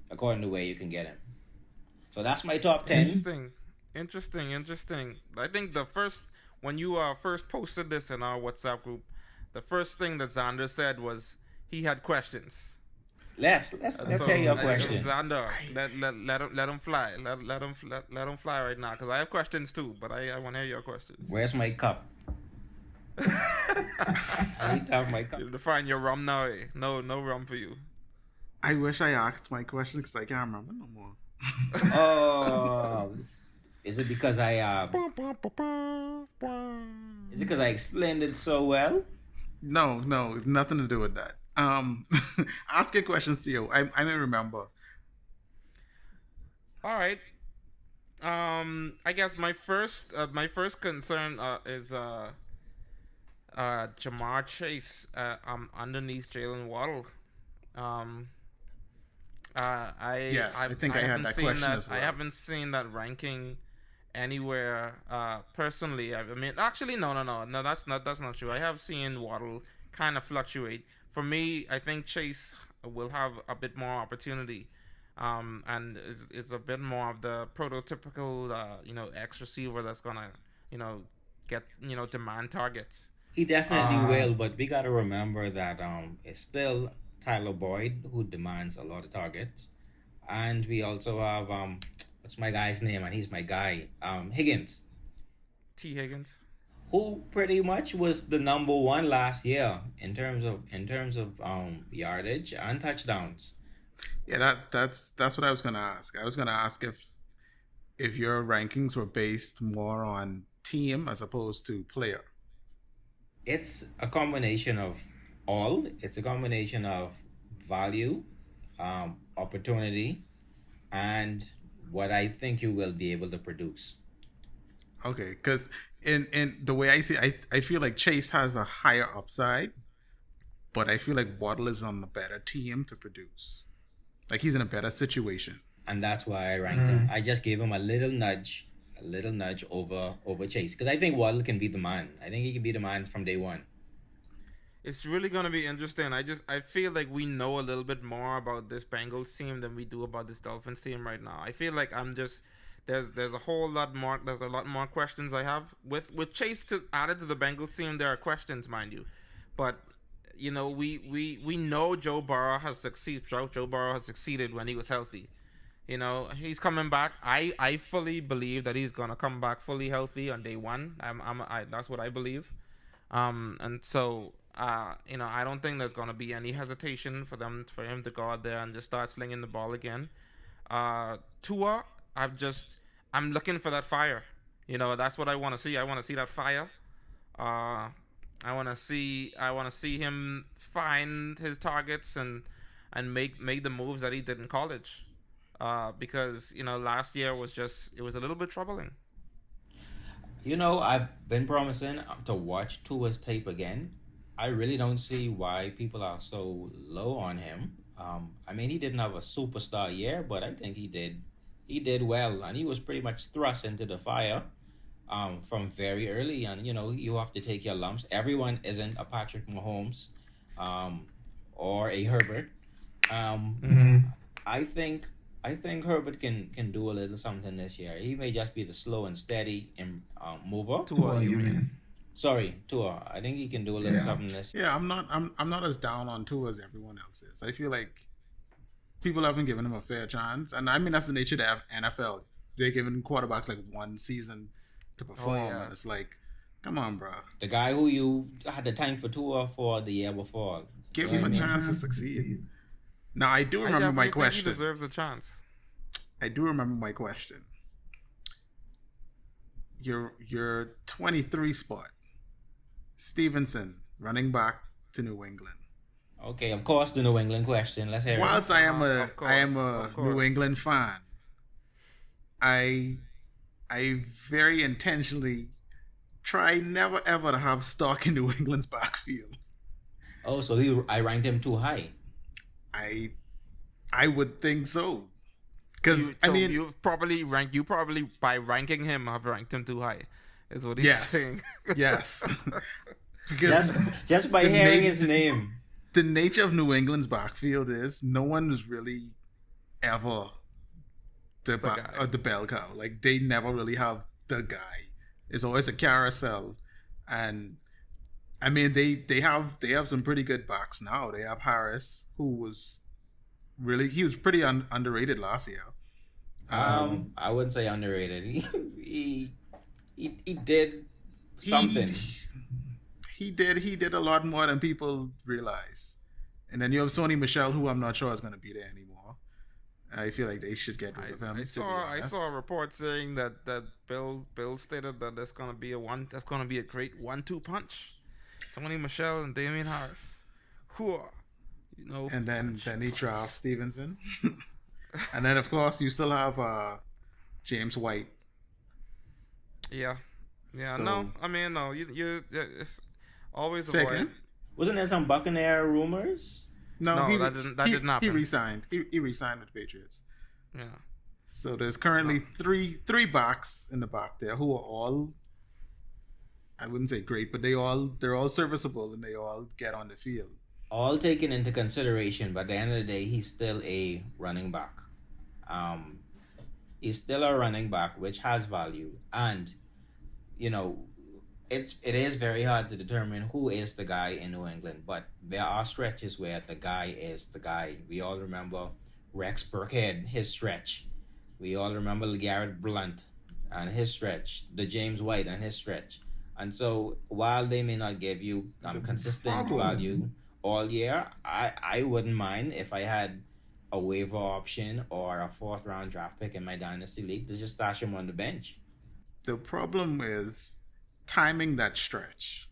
according to where you can get him. So that's my top 10. Interesting. I think when you first posted this in our WhatsApp group, the first thing that Xander said was he had questions. Let's hear your question. Xander, let him fly. Let him fly right now, because I have questions too, but I want to hear your questions. Where's my cup? I need to have my cup. You define your rum now. No rum for you. I wish I asked my question because I can't remember no more. Oh, is it because I explained it so well? No, it's nothing to do with that. Ask your questions to you. I may remember. All right. I guess my first concern is Jamar Chase underneath Jalen Waddle. I Yes, I think I had haven't that seen question that. as well. I haven't seen that ranking anywhere. Personally, I mean, actually, no. That's not true. I have seen Waddle kind of fluctuate. For me, I think Chase will have a bit more opportunity, and is a bit more of the prototypical, X receiver that's gonna, you know, get demand targets. He definitely Uh, will, but we got to remember that it's still Tyler Boyd who demands a lot of targets, and we also have what's my guy's name? And he's my guy, Higgins, T Higgins. who pretty much was the number one last year in terms of yardage and touchdowns. Yeah, that's what I was gonna ask. I was gonna ask if your rankings were based more on team as opposed to player. It's a combination of all. It's a combination of value, opportunity, and what I think you will be able to produce. Okay, because in the way I see, I feel like Chase has a higher upside, but I feel like Waddle is on the better team to produce. Like he's in a better situation. And that's why I ranked him. I just gave him a little nudge over Chase because I think Waddle can be the man. I think he can be the man from day one. It's really gonna be interesting. I feel like we know a little bit more about this Bengals team than we do about this Dolphins team right now. I feel like I'm just there's a whole lot more there's a lot more questions I have with Chase to added to the Bengals team. There are questions, mind you, but we know Joe Burrow has succeeded. Joe Burrow has succeeded when he was healthy. He's coming back. I fully believe that he's gonna come back fully healthy on day one. That's what I believe. And so, I don't think there's gonna be any hesitation for him to go out there and just start slinging the ball again. Tua, I'm looking for that fire. That's what I want to see. I want to see that fire. Uh, I want to see him find his targets and make the moves that he did in college. Because last year it was a little bit troubling. I've been promising to watch Tua's tape again. I really don't see why people are so low on him. I mean, he didn't have a superstar year, but I think he did well, and he was pretty much thrust into the fire from very early. And you have to take your lumps. Everyone isn't a Patrick Mahomes or a Herbert. Mm-hmm. I think I think Herbert can do a little something this year. He may just be the slow and steady mover. Tua, you mean? Sorry, Tua. I think he can do a little something this year. Yeah, I'm not as down on Tua as everyone else is. I feel like people haven't given him a fair chance, and I mean that's the nature of the NFL. They're giving quarterbacks like one season to perform, and it's like, come on, bro. The guy who you had the time for Tua for the year before. Give him a chance to succeed. Now I do remember my question. He deserves a chance. I do remember my question. Your 23 spot, Stevenson, running back to New England. Okay, of course the New England question. Let's hear it. Whilst I am a New England fan, I very intentionally try never ever to have stock in New England's backfield. Oh, so I ranked him too high. I would think so. Because I mean, you probably by ranking him have ranked him too high, is what he's saying. Yes. Because just by hearing his name, the nature of New England's backfield is no one is really ever the bell cow. Like they never really have the guy. It's always a carousel, and I mean they have some pretty good backs now. They have Harris, who was pretty underrated last year. I wouldn't say underrated. He did something. He did a lot more than people realize. And then you have Sony Michel, who I'm not sure is going to be there anymore. I feel like they should get rid of him. I saw a report saying that Bill stated that that's going to be a great 1-2 punch. Sony Michel and Damian Harris. And then he drafts Stevenson. And then of course you still have James White. Yeah. So, no. You it's always a second. Wasn't there some Buccaneer rumors? No, that didn't happen. He resigned. He resigned with the Patriots. Yeah. So there's currently three backs in the back there who are all, I wouldn't say great, but they're all serviceable and they all get on the field. All taken into consideration, but at the end of the day, he's still a running back. Um, he's still a running back, which has value, and you know, it is very hard to determine who is the guy in New England. But there are stretches where the guy is the guy. We all remember Rex Burkhead, his stretch. We all remember Garrett Blunt and his stretch, the James White and his stretch. And so while they may not give you consistent value all year, I wouldn't mind if I had a waiver option or a fourth round draft pick in my dynasty league to just stash him on the bench. The problem is timing that stretch.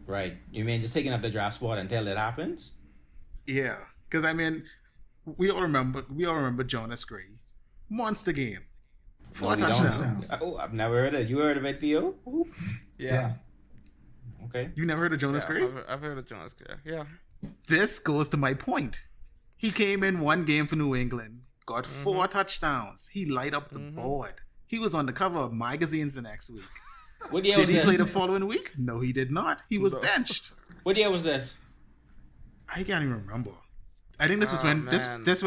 Right. You mean just taking up the draft spot until it happens? Yeah, because I mean, we all remember Jonas Gray, monster game, No, four we don't. touchdowns. Oh, I've never heard it. You heard of it, Theo? Ooh. Yeah. Okay. You never heard of Jonas Yeah, Gray? I've heard of Jonas Gray. Yeah. This goes to my point. He came in one game for New England, got 4 touchdowns. He light up the board. He was on the cover of magazines the next week. What year Did was he play this? the following week? No, he did not. He was No. benched. What year was this? I can't even remember. I think this was Oh, when man. this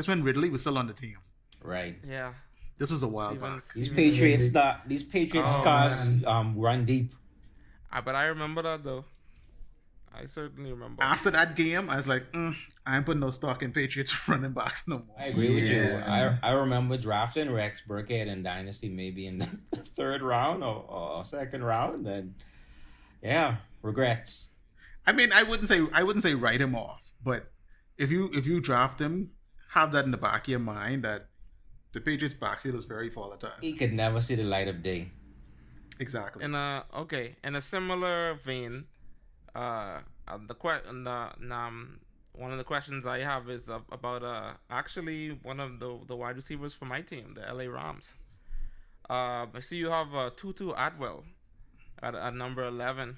when Ridley was still on the team. Right. Yeah. This was a while Steven- back. These Steven- Patriots Oh, scars run deep. But I remember that though. I certainly remember. After that game, I was like, I ain't putting no stock in Patriots running backs no more. I agree with you. Yeah. I remember drafting Rex Burkhead in Dynasty maybe in the third round or second round, and yeah, regrets. I mean, I wouldn't say write him off, but if you draft him, have that in the back of your mind that the Patriots backfield is very volatile. He could never see the light of day. Exactly. In a similar vein, one of the questions I have is about actually one of the wide receivers for my team, the LA Rams. I see you have Tutu Atwell at number 11,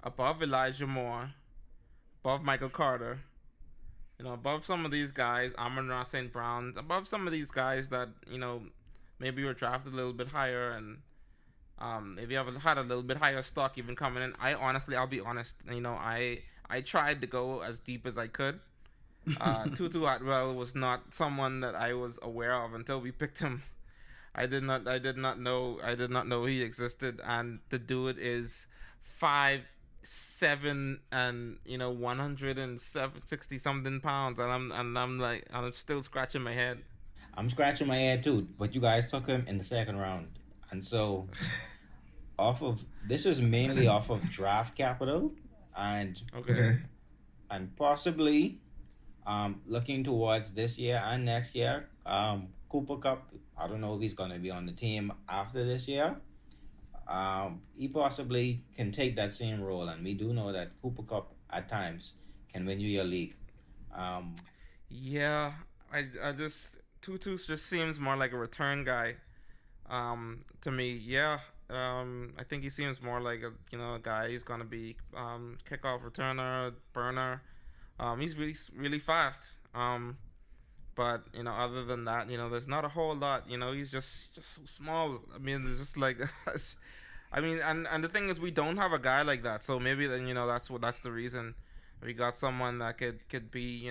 above Elijah Moore, above Michael Carter. Above some of these guys, Amon-Ra St. Brown, above some of these guys that maybe were drafted a little bit higher and maybe I've had a little bit higher stock even coming in. I'll be honest. I tried to go as deep as I could. Tutu Atwell was not someone that I was aware of until we picked him. I did not know he existed, and the dude is 5'7" and 160 something pounds, and I'm still scratching my head. I'm scratching my head too, but you guys took him in the second round, and so this was mainly off of draft capital, and Okay. and possibly looking towards this year and next year. Cooper Cup, I don't know if he's going to be on the team after this year. He possibly can take that same role, and we do know that Cooper Cup at times can win you your league. Yeah, I just Tutu just seems more like a return guy, to me. Yeah, I think he seems more like a guy who's gonna be kickoff returner, burner. He's really fast. But other than that, there's not a whole lot. He's just so small. I mean, there's just like, I mean, and the thing is, we don't have a guy like that. So maybe then that's the reason we got someone that could be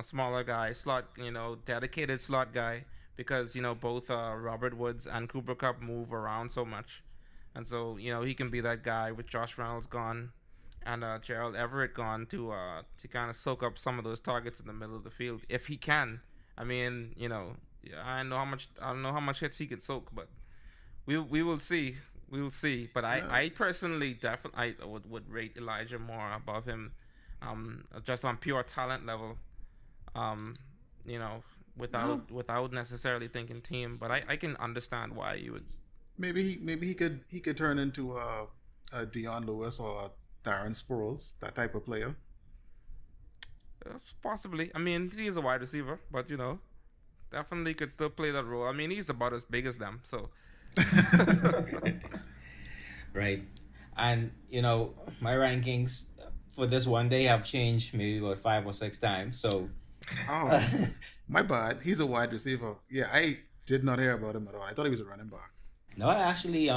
smaller guy, slot, dedicated slot guy, because both Robert Woods and Cooper Cup move around so much, and so he can be that guy with Josh Reynolds gone and Gerald Everett gone to kind of soak up some of those targets in the middle of the field if he can. I mean, I don't know how much hits he can soak, but we will see. We will see. But I personally definitely would rate Elijah Moore above him, just on pure talent level. Without necessarily thinking team. But I can understand why you would. Maybe he could turn into a Deion Lewis or a Darren Sproles, that type of player. Possibly. I mean, he's a wide receiver, but definitely could still play that role. I mean, he's about as big as them, so. Right. And my rankings for this one day have changed maybe about 5 or 6 times. So Oh, My bad. He's a wide receiver. Yeah, I did not hear about him at all. I thought he was a running back. No, actually,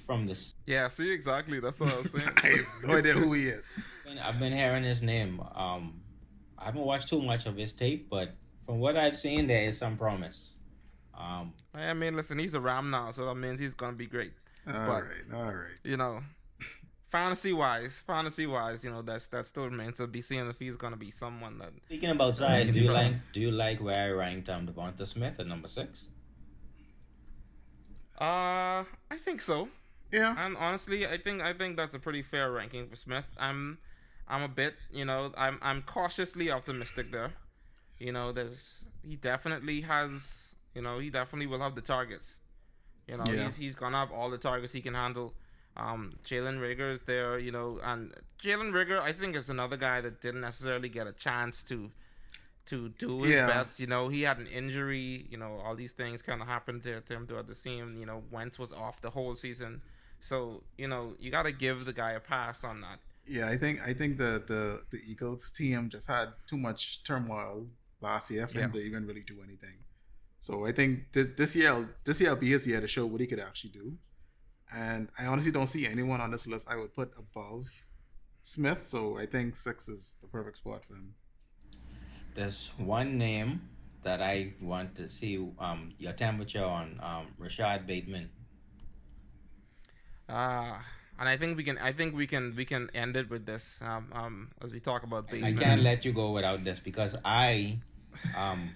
from this, Yeah, see, exactly. That's what I was saying. I have no idea who he is. I've been hearing his name. I haven't watched too much of his tape, but from what I've seen, there is some promise. Um, I mean, listen, he's a Ram now, so that means he's gonna be great. All But right, all right. you know, fantasy wise, you know, that still remains to be seen if he's gonna be someone that Speaking about that size, can trust. do you like where I ranked Devonta Smith at number six? I think so. Yeah, And honestly, I think that's a pretty fair ranking for Smith. I'm a bit, you know, I'm cautiously optimistic there. You know, there's he definitely has, you know, he definitely will have the targets. You know, yeah, he's gonna have all the targets he can handle. Jalen Rager is there, you know, and Jalen Rager I think is another guy that didn't necessarily get a chance to do his yeah, best. You know, he had an injury. You know, all these things kind of happened to him throughout the season. You know, Wentz was off the whole season, so you know you got to give the guy a pass on that. yeah. I think the Eagles team just had too much turmoil last year for Yeah. him to even really do anything. So I think this year will be his year to show what he could actually do. And I honestly don't see anyone on this list I would put above Smith. So I think six is the perfect spot for him. There's one name that I want to see your temperature on Rashad Bateman. Uh and I think we can end it with this. As we talk about I Bateman. can't let you go without this because um,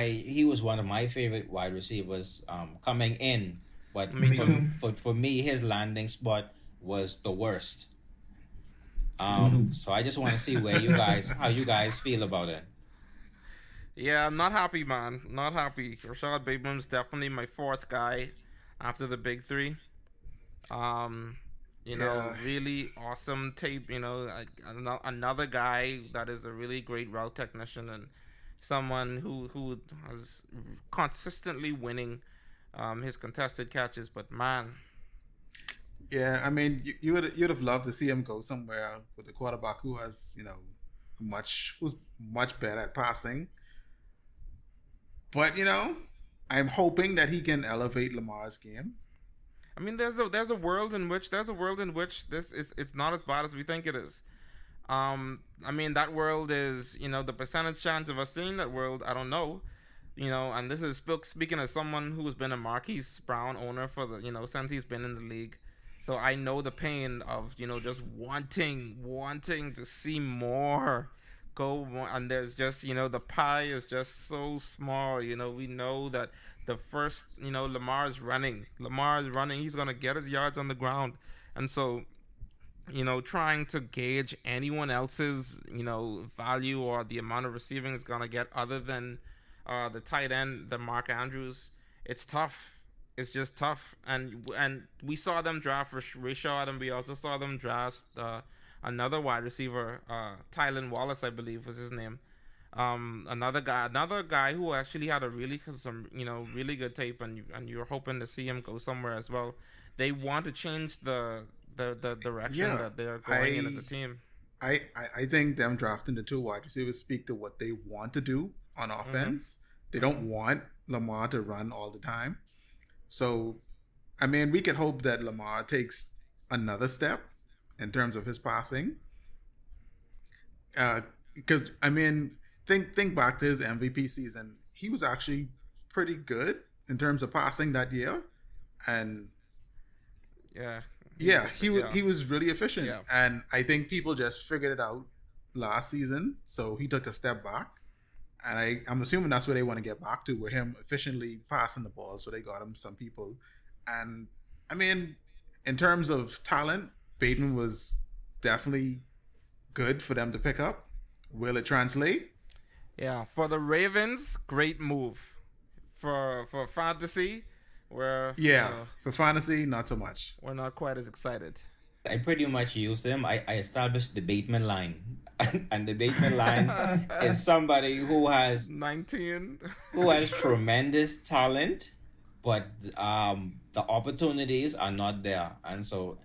he was one of my favorite wide receivers coming in, but Me too. for me, his landing spot was the worst. So I just want to see how you guys feel about it. Yeah, I'm not happy, man. Not happy. Rashad Bateman's definitely my fourth guy after the big three. Um, you know, Yeah, really awesome tape. You know, another guy that is a really great route technician and someone who has consistently winning his contested catches. But man, yeah. I mean, you'd have loved to see him go somewhere with a quarterback who has who's much better at passing. But I'm hoping that he can elevate Lamar's game. I mean, there's a world in which this is it's not as bad as we think it is. I mean, that world is, you know, the percentage chance of us seeing that world, I don't know. You know, and this is speaking as someone who's been a Marquise Brown owner for the, you know, since he's been in the league. So I know the pain of, you know, just wanting to see more go more, and there's just, you know, the pie is just so small. You know, we know that the first, you know, Lamar's running, he's going to get his yards on the ground. And so you know, trying to gauge anyone else's, you know, value or the amount of receiving is gonna get other than the tight end, the Mark Andrews. It's tough. It's just tough, and we saw them draft Rashad, and we also saw them draft another wide receiver, Tylen Wallace, I believe was his name. Another guy who actually had a really some, you know, really good tape, and you're hoping to see him go somewhere as well. They want to change the direction Yeah, that they're going in as a I team. I think them drafting the two wide receivers speak to what they want to do on Mhm. offense. They Mhm. don't want Lamar to run all the time. So, I mean, we could hope that Lamar takes another step in terms of his passing. Because I mean, think back to his MVP season. He was actually pretty good in terms of passing that year, and Yeah. He's yeah, a yeah. he was really efficient. Yeah. And I think people just figured it out last season, so he took a step back. And I'm assuming that's where they want to get back to, with him efficiently passing the ball. So they got him some people. And I mean, in terms of talent, Bateman was definitely good for them to pick up. Will it translate? Yeah. For the Ravens, great move. For fantasy, where you Yeah. know For fantasy, not so much. we're not quite as excited. I pretty much used him. I established the Bateman line, and the Bateman line is somebody 19. who has tremendous talent, but the opportunities are not there. And so,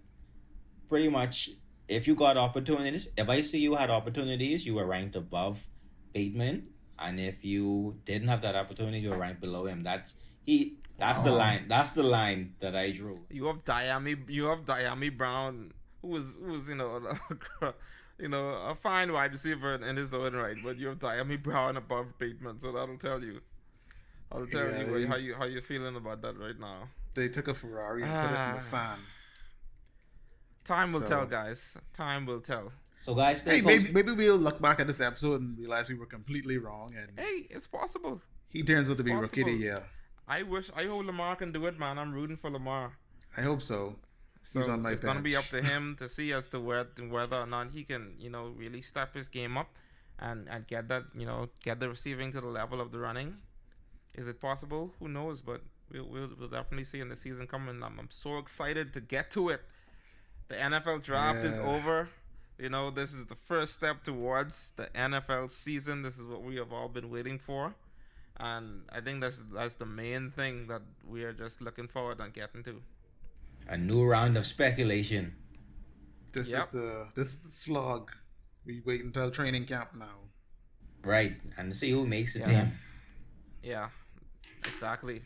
pretty much, if you got opportunities, if I see you had opportunities, you were ranked above Bateman. and if you didn't have that opportunity, you're right below him. That's the line. That's the line that I drew. You have Diami Brown, who was a fine wide receiver in his own right, but you have Diami Brown above Bateman, so that'll tell you. How you feeling about that right now. They took a Ferrari and put it in the sand. Time will tell, guys. Time will tell. So, guys, maybe we'll look back at this episode and realize we were completely wrong. And hey, it's possible. He turns out to be rookie of the year. I hope Lamar can do it, man. I'm rooting for Lamar. I hope so. So He's on my it's bench. gonna be up to him to see as to whether or not he can, really step his game up and get that, get the receiving to the level of the running. Is it possible? Who knows? But we'll definitely see in the season coming. I'm so excited to get to it. The NFL draft is over. This is the first step towards the NFL season. This is what we have all been waiting for. And I think that's the main thing that we are just looking forward to getting to. A new round of speculation. This is the slog. We wait until training camp now. Right, and see who makes the team. Yeah, exactly.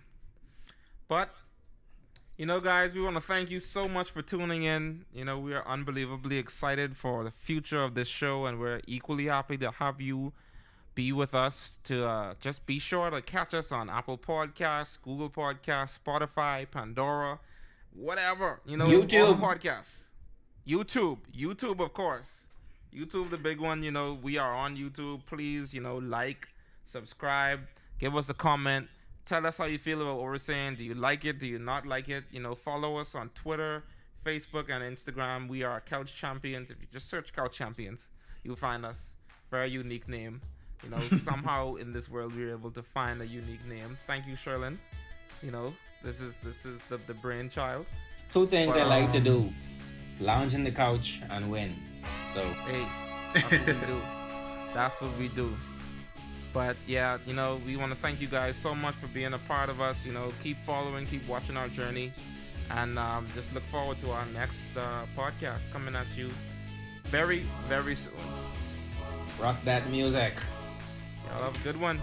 But guys, we want to thank you so much for tuning in. We are unbelievably excited for the future of this show, and we're equally happy to have you be with us. To just be sure to catch us on Apple Podcasts, Google Podcasts, Spotify, Pandora, whatever, YouTube. All the podcasts. YouTube, of course. YouTube, the big one. We are on YouTube. Please, like, subscribe, give us a comment. Tell us how you feel about what we're saying. Do you like it? Do you not like it? Follow us on Twitter, Facebook, and Instagram. We are Couch Champions. If you just search Couch Champions, you'll find us. Very unique name. Somehow in this world we're able to find a unique name. Thank you, Shirlen. This is the brainchild. Two things I like to do: lounge in the couch and win. So hey, that's what we do. That's what we do. But yeah, we want to thank you guys so much for being a part of us. Keep following, keep watching our journey, and just look forward to our next podcast coming at you very, very soon. Rock that music. Y'all have a good one.